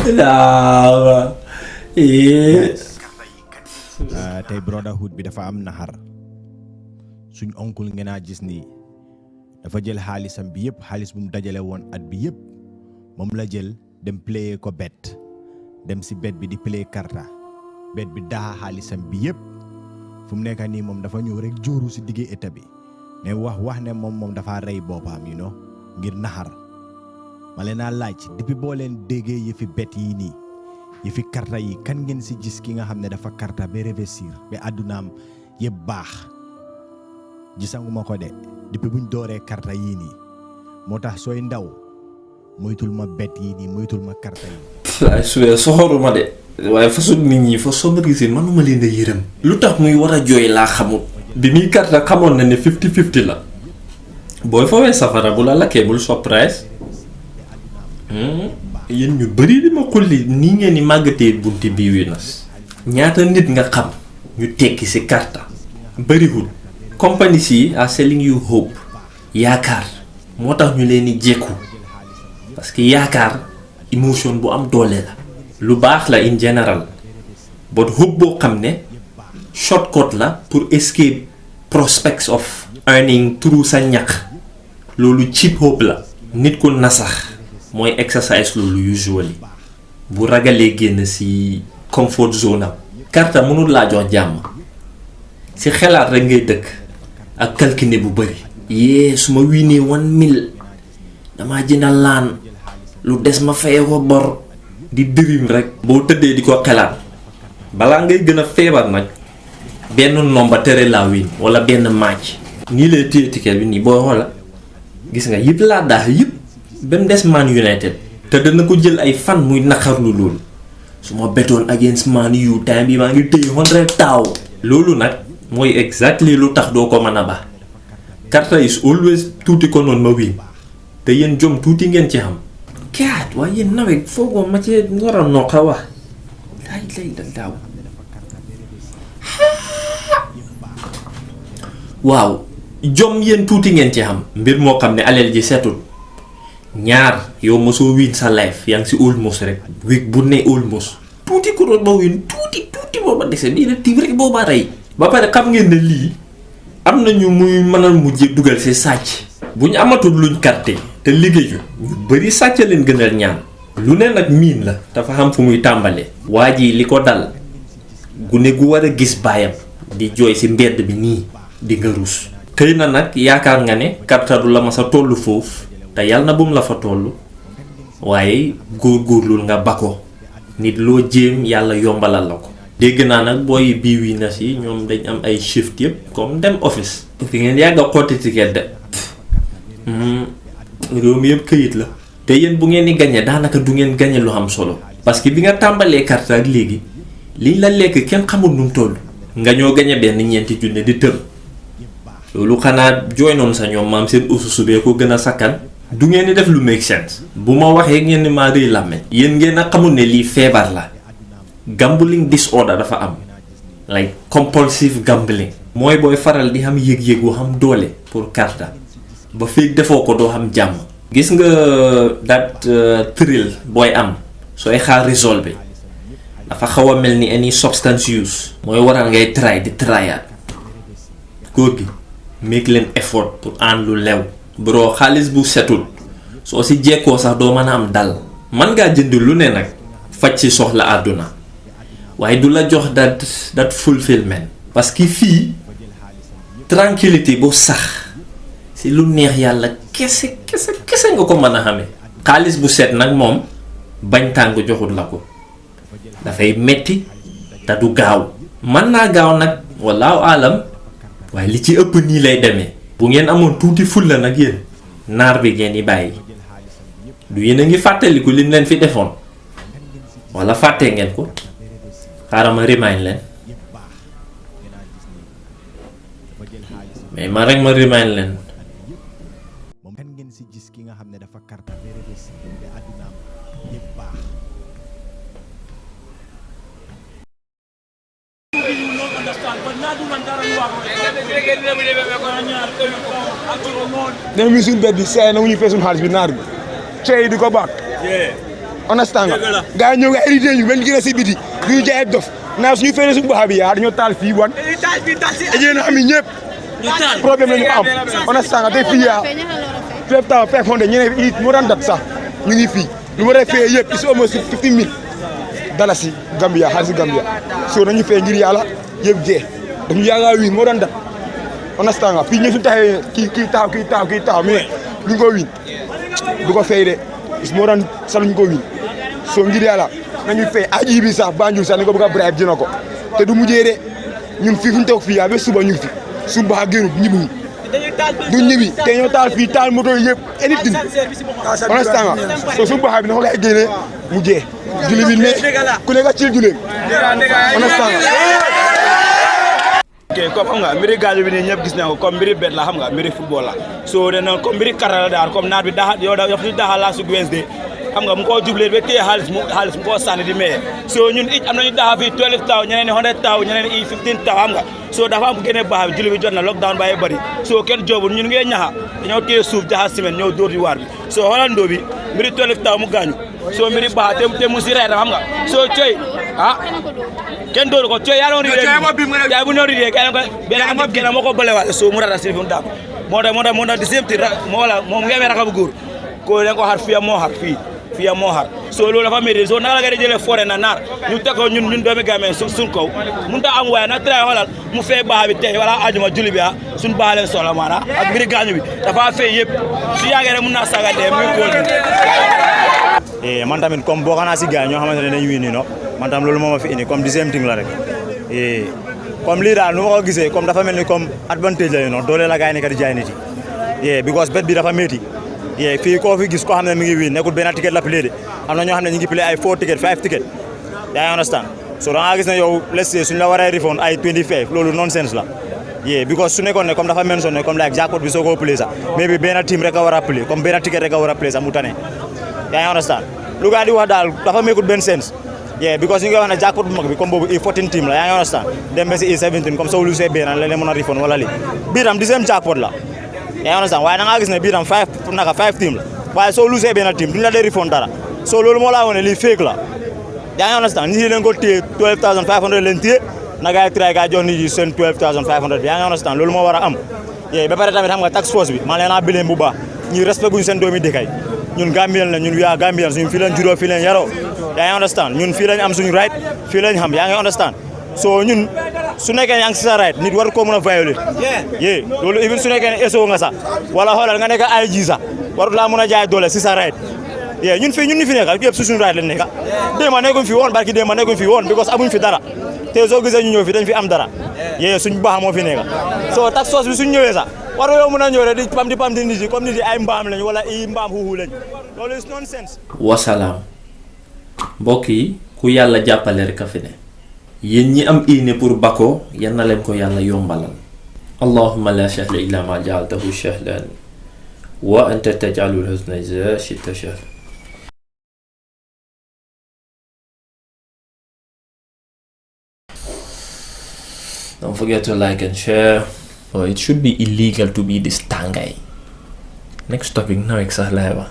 Laa tey brotherhood bi dafa am naxar suñ oncle ngeen a gis nii dafa jël xaalisam bi yëpp xaalis bu mu dajale woon at bi yëpp moom la jël dem play ko bet dem si bet bi di play karta bet bi daa xaalisam bi yëpp fu mu nekk nii moom dafa ñëw rek jóoru si diggi état bi mais wax ne moom dafa rey boppam ngir naxar ma leen a laaj depuis boo leen déggee yëfi bet yi nii yëfi karta yi kan ngeen si gis ki nga xam ne dafa karta ba réussir ba àddunaam yëpp baax gisanguma ko de depuis buñ dooree karta yii nii moo tax sooy ndaw moytul ma bet yii nii moytul ma karta yi. ay suwee soxoruma de waaye façon nit ñi fa sommariser manuma leen a yërëm lu tax muy war a jooy laa xamul bi muy karta xamoon na ne 50-50 la booy fawee safara bu la lakkee bul surprise yéen ñu bari di ma xulli nii ngeen di màggatee bunti bii winas ñaata nit nga xam ñu tekki ci karta bariwul companies yi are selling you hope yaakaar moo tax ñu leen di jékku parce que yaakaar emotion bu am doole la lu baax la in general but hope boo xam ne shortcut la pour escape prospects of earning through sa ñaq loolu cheap hope la nit ku nasax mooy exercise loolu usually bu ragalee génn ci comfort zone am karta mënul laa jox jàmm ci xelaat rek ngay dëkk ak calculer bu bari yee su ma wiinee 1000 damaa jëndal laan lu des ma fayee ko bor di dërim rek boo tëddee di ko xelaat balaa ngay gën a feebar nag benn nomba tere laa wiin wala benn match nii lay téye ticket bi nii boo xoola gis nga yëpp laa daax yëpp ba mu des Man United te dana ko jël ay fan muy naqarlu loolu su ma betoon against Man U time bi maa ngi téye 100 taaw loolu nag mooy exactly lu tax doo ko mën a baax karta is always tuuti ko noonu ma wiin te yéen jom tuuti ngeen ci xam kaat waaye yéen nawet foogoo ma ci war a noqa wax lay da daaw waaw jom yéen tuuti ngeen ci xam mbir moo xam ne aleel ji setul ñaar yow mosoo wiin sa life yaa ngi si almost rek week bu ne almost tuuti ko doon ba wiin tuuti booba dese bii la tiim rek booba rey ba pare xam ngeen ne lii am na ñu muy mënal mujj dugal si sàcc bu ñu amatul luñ karte te liggéeyu ñu bari sàcc leen gënal ñaan lu ne nag miin la dafa xam fu muy tàmbalee waa ji li ko dal gune gu war a gis baayam di jooy si mbedd bi nii di nga ruus xëy na nag yaakaar nga ne karta du la ma sa tollu foofu te yàlla na bum la fa toll waaye góorgóorlul nga bako nit loo jéem yàlla yombalal la ko dégg naa nag booy bii wi na si ñoom dañ am ay shift yëpp comme dem office fi ngeen yàgg a xotti ticket de réew mi yëpp këyit la te yéen bu ngeen di gañe daanaka du ngeen gañe lu am solo parce que bi nga tàmbalee carte ak léegi liñ la lekk kenn xamul nu mu toll nga ñoo gañe benn ñeenti junne di tëm loolu xanaa jooy noonu sa ñoom maam seen ususu bee ko gën a sakkan du ngeen di def lu make sense bu ma waxee ngeen ni maa rëy làmmeñ yéen ngeen a xamul ne lii feebar la gambling disorder dafa am like compulsive gambling mooy booy faral di xam yëg-yëg wu xam doole pour karta ba feeg defoo ko doo xam jàmm gis nga that thrill booy am sooy xaar result bi dafa xaw a mel ni any substance use mooy waral ngay try di tryaat góor gi make leen effort pour ànd lu lew bro xaalis bu setul soo si jekkoo sax doo mën a am dal man ngaa jënd lu ne nag faj si soxla àdduna waaye du la jox that fulfillment parce que fii tranquillité bu sax si lu neex yàlla kese nga ko mën a xamee xaalis bu set nag moom bañ tàng joxul la ko dafay metti te du gaaw mën naa gaaw nag wallaahu alam waaye li ci ëpp nii lay demee bu ngeen amoon tuuti fulla nag yéen naar bi ngeen di bàyyi du yéen a ngi fàttaliku lim leen fi defoon wala fàtte ngeen ko xaaral ma remind leen mais ma rek ma remind leen moom kan ngeen si gis ki nga xam ne dafa karta ba réussir ba àddunaam yëpp baax dem wi suñu bet bi seey na mu ñu fee suñu xaalis bi naar bi cey di ko bàq understand nga gars yi ñëw nga hérité ñu benn gën a si biti ñu jaay dof naa suñu fay suñu baax bi yaa dañoo taal fii wan yéen a xam ni ñëpp problème la ñu am understand nga te fii yaa fépp temps fekk fonde ñeneen it moo daan dat sax ñu ngi fii lu ma def fee yëpp is almost 50,000 dalasi Gambia xaalis Gambia soo nañu fee ngir yàlla yëpp jee dañu yaaga wiin moo daan dat understand nga fii ñu suñu taxee kii taxaw mais lu ñu ko wiin du ko fay de is moo daan saluñu ko wiin soo ngir yàlla nañu fay aji bi sax Banjul sax ni ko bëgg a bribe dina ko te du mujjee de ñun fii fu ñu toog fii yaa ba suba ñu ngi fi suba ba génn ñibbi du ñibbi te ñoo taal fii taal moto yi yëpp anything understand nga soo suba bi na ko lay génnee mu jee julli bi ne ku nekk ci julli understand nga ok comme xam nga mbiri gaañu bi nii ñëpp gis nañ ko comme mbiri bet la xam nga mbiri football la so de noonu comme mbiri kara la daal comme naat bi daxa yow dafa si daxa laa su Wednesday xam nga mu koo jublee ba téye xaalis mu koo sànni di maye so ñun it am nañu daxa fii 12 taw ñeneen ni 100 taw ñeneen ni 15 taw xam nga so dafa am génne baax bi julli bi jot na lockdown bàyyi bëri so kenn joobul ñun ngee ñaxa dañoo téye suuf jaxa semaine ñëw dóor di waar bi so xoolal bi mbiri 12 taw mu gaañu so mbiri baax te mu si reetam xam nga so coy kenn dóoru ko coy yaa doon ridee yaa bu ñëw ridee kenn moo ko bëlewaale so mu rata si fi mu daam moo tax di semti moom ngi amee raka bu góor ko len ko xar fiya moo xar so loolu dafa métti so naka la nga di jëlee forêt na naar ñu teg ko ñun doomi Gambie suñ kaw mun ta am waaye na tray xoolal mu fay baax bi tey wala ajuma julli bi suñ baax leen soxla maanaam ak mbiri gaañu bi dafa fay yëpp su yàggee rek mun naa saga dee muy ko man tamit comme bokk naa si gars ñoo xamante ne dañuy win no man tam loolu moo ma fi indi comme deuxième thing la rek comme lii daal nu ma ko gisee comme dafa mel ni comme advantage la no doole la gars yi nekk di jaay nit yi because bet bi dafa métti fii koo fi gis koo xam ne mi ngi win nekkul benn ticket la play de am na ñoo xam ne ñu ngi play ay 4 ticket 5 ticket yaa ngi understand so da nga gis ne yow let's say suñu la waree refund ay 25 loolu nonsense la because su nekkoon ne comme dafa mention ne comme like jackpot bi soo ko play sax mais bi benn team rek a war a play comme benn ticket rek a war a play sax mu tane yaa ngi understand lu gaa di wax daal dafa meekut benn sens because ñu ngi wax ne jackpot bu mag bi comme boobu i14 team la yaa ngi understand dem ba si i17 comme soo lusee benn la leen mën a refund wala lii bii tam dixième jackpot la yaa ngi understand waaye da nga gis ne bii tam 5 team la waaye soo lusee benn team duñu la dee refund dara so loolu moo laa wone lii fake la yaa ngi understand ñi leen ko téye 12,500 leen téye na gaa yi try gaa jox nit yi seen 12,500 bi yaa ngi understand loolu moo war a am ba pare tamit xam nga tax force bi maa leen a bileen bu baax ñi respect guñu seen doomi dëkkay ñun Gambien la ñun yaa Gambien ñun fii lañ juddoo fii lañ yaroo yaa ngi understand ñun fii lañ am suñu right fii lañ xam yaa ngi understand so ñun su nekkee yaa ngi si sa right nit war koo mën a violer loolu even su nekkee ne eso nga sax wala xoolal nga nekk ay ji sax warut laa mën a jaay doole si sa right ñun fii ñun ñu fi nekk yëpp suñu right lañ nekk déema nekkuñ fi woon barki déema nekkuñ fi woon because amuñ fi dara te soo gisee ñu ñëw fi dañ fi am dara suñu baax moo fi nekk so tax soos bi suñu ñëwee sax war yoo mën a ñëw rek di pam di nit yi comme nit yi ay mbaam lañ wala i mbaam xuuxu lañ loolu is nonsense. wasalaam mbokk yi ku yàlla jàppale rek a fi ne yéen ñi am iine pour bako yan na leen ko yàlla yombalal allahumma la sahla illa ma ja'altahu sahlan wa anta taj'alul huzna idha shi'ta sahlan. Don't forget to like and share. It should be illegal to be this tangay. Next topic now, exahlewa.